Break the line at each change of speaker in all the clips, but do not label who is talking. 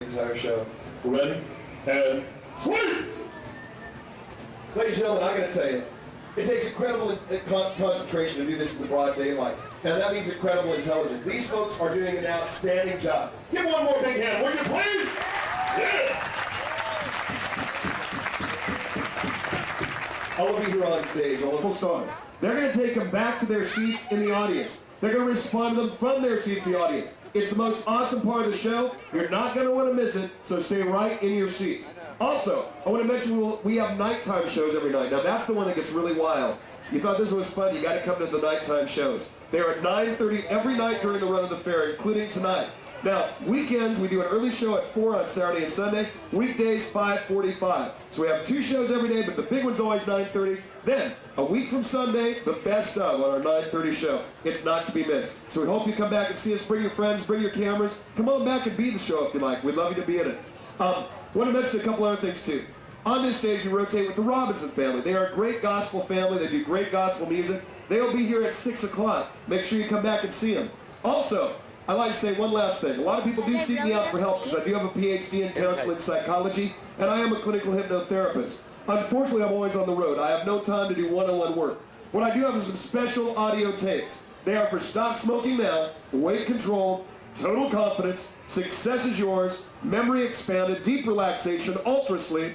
entire show. Ready? And sweep! Ladies and gentlemen, I gotta tell you, it takes incredible concentration to do this in the broad daylight. And that means incredible intelligence. These folks are doing an outstanding job. Give one more big hand, would you please? Yeah! All of you here on stage, all of the stars, they're gonna take them back to their seats in the audience. They're going to respond to them from their seats in the audience. It's the most awesome part of the show. You're not going to want to miss it, so stay right in your seats. Also, I want to mention we have nighttime shows every night. Now, that's the one that gets really wild. You thought this was fun, you got to come to the nighttime shows. They are at 9:30 every night during the run of the fair, including tonight. Now, weekends, we do an early show at 4 on Saturday and Sunday. Weekdays, 5:45. So we have two shows every day, but the big one's always 9:30. Then, a week from Sunday, the best of on our 9:30 show. It's not to be missed. So we hope you come back and see us. Bring your friends, bring your cameras. Come on back and be the show if you like. We'd love you to be in it. I want to mention a couple other things, too. On this stage, we rotate with the Robinson family. They are a great gospel family. They do great gospel music. They'll be here at 6 o'clock. Make sure you come back and see them. Also, I'd like to say one last thing. A lot of people do seek me out for help because I do have a PhD in counseling psychology, and I am a clinical hypnotherapist. Unfortunately, I'm always on the road. I have no time to do one-on-one work. What I do have is some special audio tapes. They are for Stop Smoking Now, Weight Control, Total Confidence, Success is Yours, Memory Expanded, Deep Relaxation, Ultra Sleep,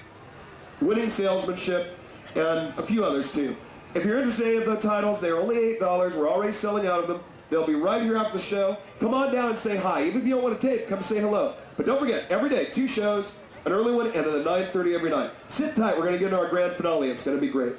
Winning Salesmanship, and a few others too. If you're interested in any of the titles, they're only $8. We're already selling out of them. They'll be right here after the show. Come on down and say hi. Even if you don't want to tape, come say hello. But don't forget, every day, 2 shows, an early one, and then a 9:30 every night. Sit tight. We're going to get into our grand finale. It's going to be great.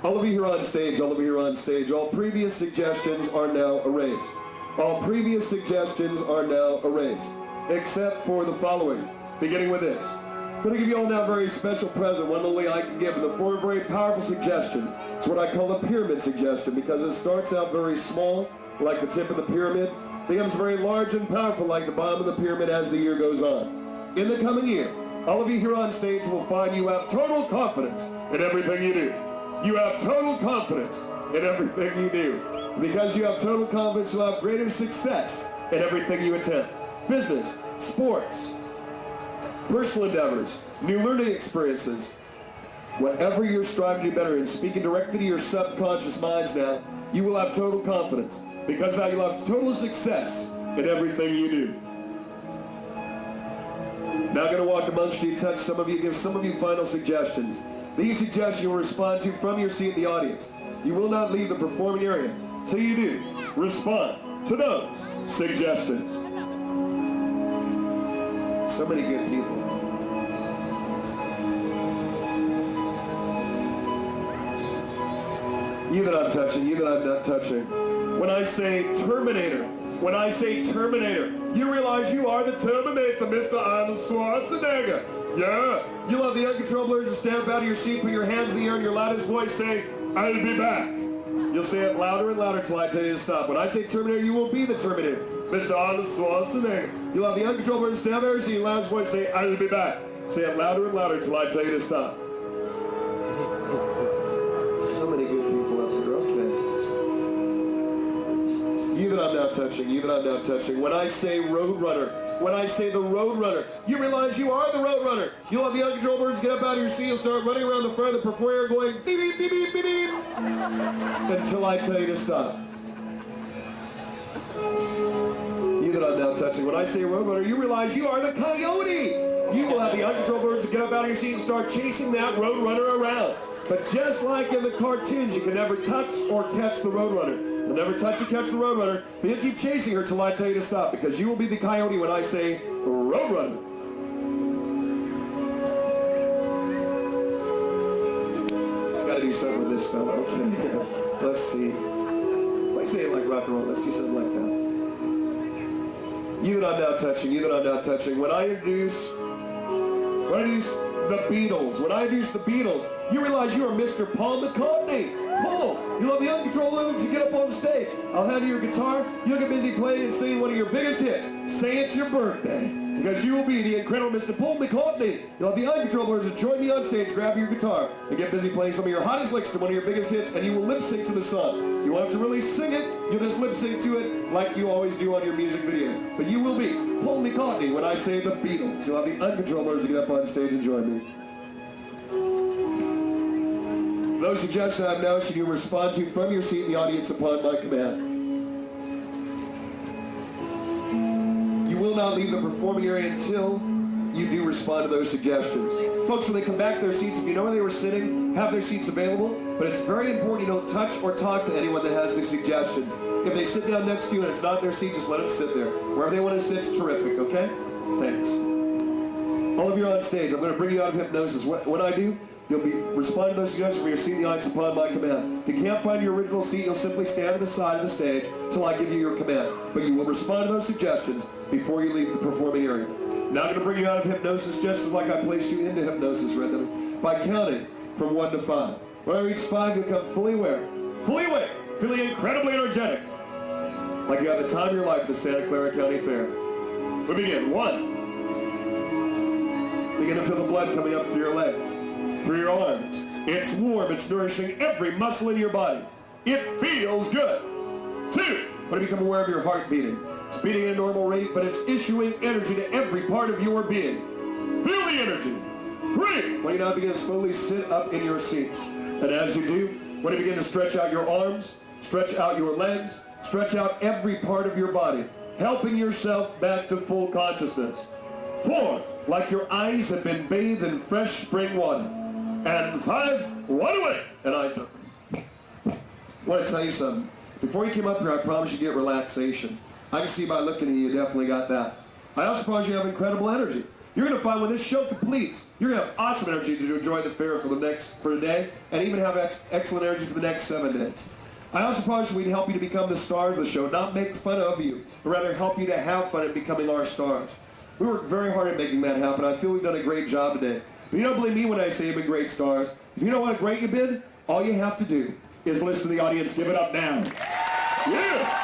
All of you here on stage, all of you here on stage, all previous suggestions are now erased. All previous suggestions are now erased, except for the following, beginning with this. I'm going to give you all now a very special present, one only I can give in the form of a very powerful suggestion. It's what I call a pyramid suggestion because it starts out very small, like the tip of the pyramid, becomes very large and powerful like the bottom of the pyramid as the year goes on. In the coming year, all of you here on stage will find you have total confidence in everything you do. You have total confidence in everything you do. Because you have total confidence, you'll have greater success in everything you attempt. Business, sports, personal endeavors, new learning experiences. Whatever you're striving to do better in, speaking directly to your subconscious minds now, you will have total confidence. Because of that, you'll have total success in everything you do. Now I'm going to walk amongst you, touch some of you, give some of you final suggestions. These suggestions you will respond to from your seat in the audience. You will not leave the performing area till you do respond to those suggestions. So many good people. You that I'm touching, you that I'm not touching. When I say Terminator, when I say Terminator, you realize you are the Terminator, Mr. Arnold Schwarzenegger. Yeah. You'll have the uncontrollable urge to stamp out of your seat, put your hands in the air, and your loudest voice say, I'll be back. You'll say it louder and louder till I tell you to stop. When I say Terminator, you will be the Terminator, Mr. Arnold Schwarzenegger. You'll have the uncontrollable urge to stamp out of your seat, and your loudest voice say, I'll be back. Say it louder and louder till I tell you to stop. So many good people up here, okay. You that I'm now touching, you that I'm now touching. When I say Roadrunner, when I say the Roadrunner, you realize you are the Roadrunner. You'll have the uncontrollable birds get up out of your seat, you'll start running around the front of the performer going beep, beep, beep, beep, beep, beep, until I tell you to stop. You that I'm now touching, when I say Roadrunner, you realize you are the Coyote. You will have the uncontrollable birds get up out of your seat and start chasing that Roadrunner around. But just like in the cartoons, you can never touch or catch the Roadrunner. You'll never touch or catch the Roadrunner, but you'll keep chasing her till I tell you to stop, because you will be the Coyote when I say Roadrunner. Gotta do something with this fella. Okay. Let's see. Let's say it like rock and roll. Let's do something like that. You that I'm now touching, you that I'm now touching. When I introduce the Beatles. When I introduce the Beatles, you realize you are Mr. Paul McCartney. Paul, you'll have the uncontrollable to get up on stage. I'll hand you your guitar. You'll get busy playing and singing one of your biggest hits. Say it's your birthday. because you will be the incredible Mr. Paul McCartney. You'll have the Uncontrollables to join me on stage, grab your guitar, and get busy playing some of your hottest licks to one of your biggest hits, and you will lip sync to the song. You won't have to really sing it, you'll just lip sync to it like you always do on your music videos. But you will be Paul McCartney when I say the Beatles. You'll have the Uncontrollables to get up on stage and join me. Those suggestions I've now should you respond to from your seat in the audience upon my command. You will not leave the performing area until you do respond to those suggestions. Folks, when they come back to their seats, if you know where they were sitting, have their seats available, but it's very important you don't touch or talk to anyone that has the suggestions. If they sit down next to you and it's not their seat, just let them sit there. Wherever they want to sit is terrific, okay? Thanks. All of you are on stage. I'm going to bring you out of hypnosis. When I do, you'll be responding to those suggestions from your seat in the audience upon my command. If you can't find your original seat, you'll simply stand to the side of the stage till I give you your command. But you will respond to those suggestions before you leave the performing area. Now I'm going to bring you out of hypnosis just as like I placed you into hypnosis, Red Dummy, by counting from 1 to 5. When I reach 5, you'll come fully aware, feeling incredibly energetic, like you have the time of your life at the Santa Clara County Fair. We begin. 1. Begin to feel the blood coming up through your legs, through your arms. It's warm, it's nourishing every muscle in your body. It feels good. 2. When you become aware of your heart beating. It's beating at a normal rate, but it's issuing energy to every part of your being. Feel the energy. 3. When you now begin to slowly sit up in your seats. And as you do, when you begin to stretch out your arms, stretch out your legs, stretch out every part of your body, helping yourself back to full consciousness. 4. Like your eyes have been bathed in fresh spring water. And 5. Wide awake and eyes open. I want to tell you something. Before you came up here, I promised you get relaxation. I can see by looking at you, you definitely got that. I also promise you have incredible energy. You're going to find when this show completes, you're going to have awesome energy to enjoy the fair for today, and even have excellent energy for the next 7 days. I also promise you we'd help you to become the stars of the show, not make fun of you, but rather help you to have fun in becoming our stars. We worked very hard at making that happen. I feel we've done a great job today. But you don't believe me when I say you've been great stars. If you know what great you've been, all you have to do is listen to the audience give it up now. Yeah!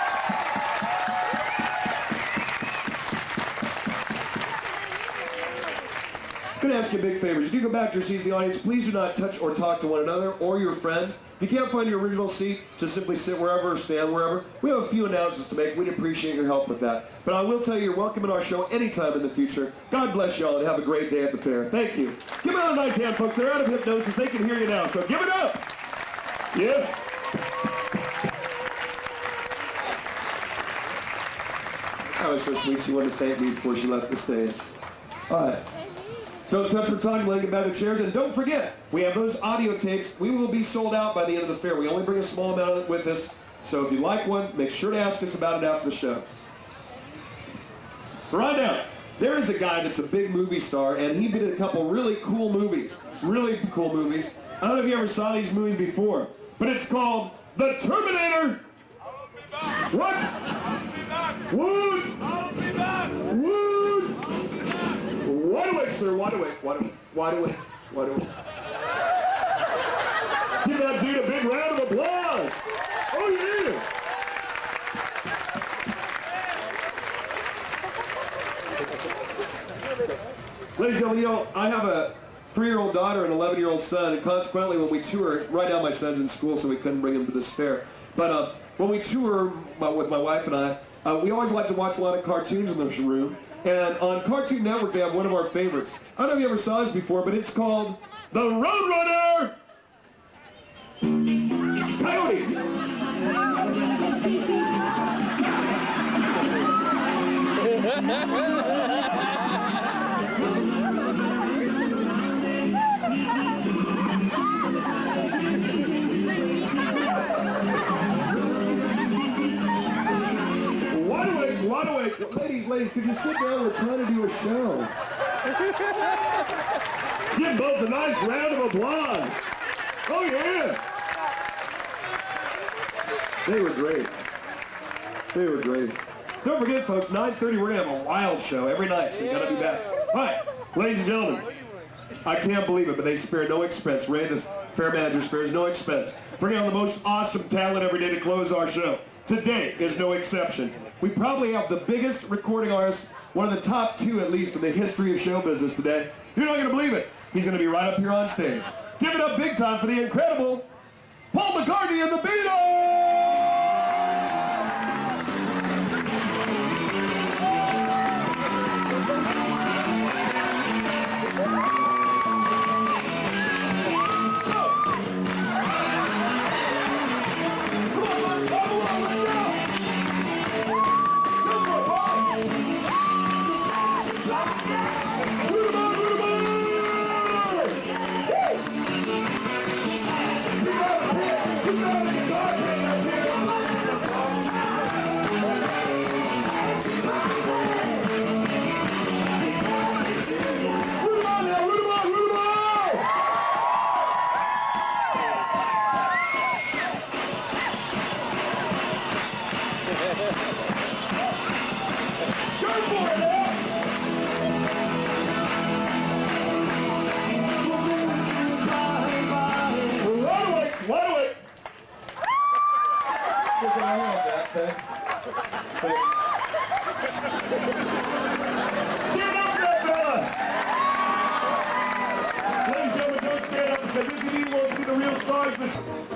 I'm going to ask you a big favor. As you do go back to your seats in the audience, please do not touch or talk to one another or your friends. If you can't find your original seat, just simply sit wherever or stand wherever. We have a few announcements to make. We'd appreciate your help with that. But I will tell you, you're welcome in our show anytime in the future. God bless y'all and have a great day at the fair. Thank you. Give them a nice hand, folks. They're out of hypnosis. They can hear you now, so give it up. Yes. That was so sweet. She wanted to thank me before she left the stage. All right. Don't touch or talk, laying back the chairs. And don't forget, we have those audio tapes. We will be sold out by the end of the fair. We only bring a small amount of it with us. So if you like one, make sure to ask us about it after the show. Right now, there is a guy that's a big movie star, and he did a couple really cool movies. Really cool movies. I don't know if you ever saw these movies before, but it's called The Terminator. What? Wood! Wood! Wide awake, sir. Wide awake. Wide awake. Wide awake. Wide awake. Give that dude a big round of applause. Oh, yeah. Ladies and gentlemen, you know, I have a 3-year-old daughter and an 11-year-old son, and consequently, when we tour, right now my son's in school, so we couldn't bring him to this fair. But when we tour with my wife and I, we always like to watch a lot of cartoons in this room. And on Cartoon Network, they have one of our favorites. I don't know if you ever saw this before, but it's called The Roadrunner Coyote. Wide awake. Ladies, could you sit down? We're trying to do a show. Give both a nice round of applause. Oh, yeah. They were great. They were great. Don't forget, folks, 9:30, we're going to have a wild show every night, so you got to be back. All right, ladies and gentlemen, I can't believe it, but they spare no expense. Ray, the fair manager, spares no expense. Bringing on the most awesome talent every day to close our show. Today is no exception. We probably have the biggest recording artist one of the top 2 at least in the history of show business today. You're not going to believe it. He's going to be right up here on stage. Give it up big time for the incredible Paul McCartney and the Beatles! Ladies and gentlemen, don't stand up because if you won't see the real stars.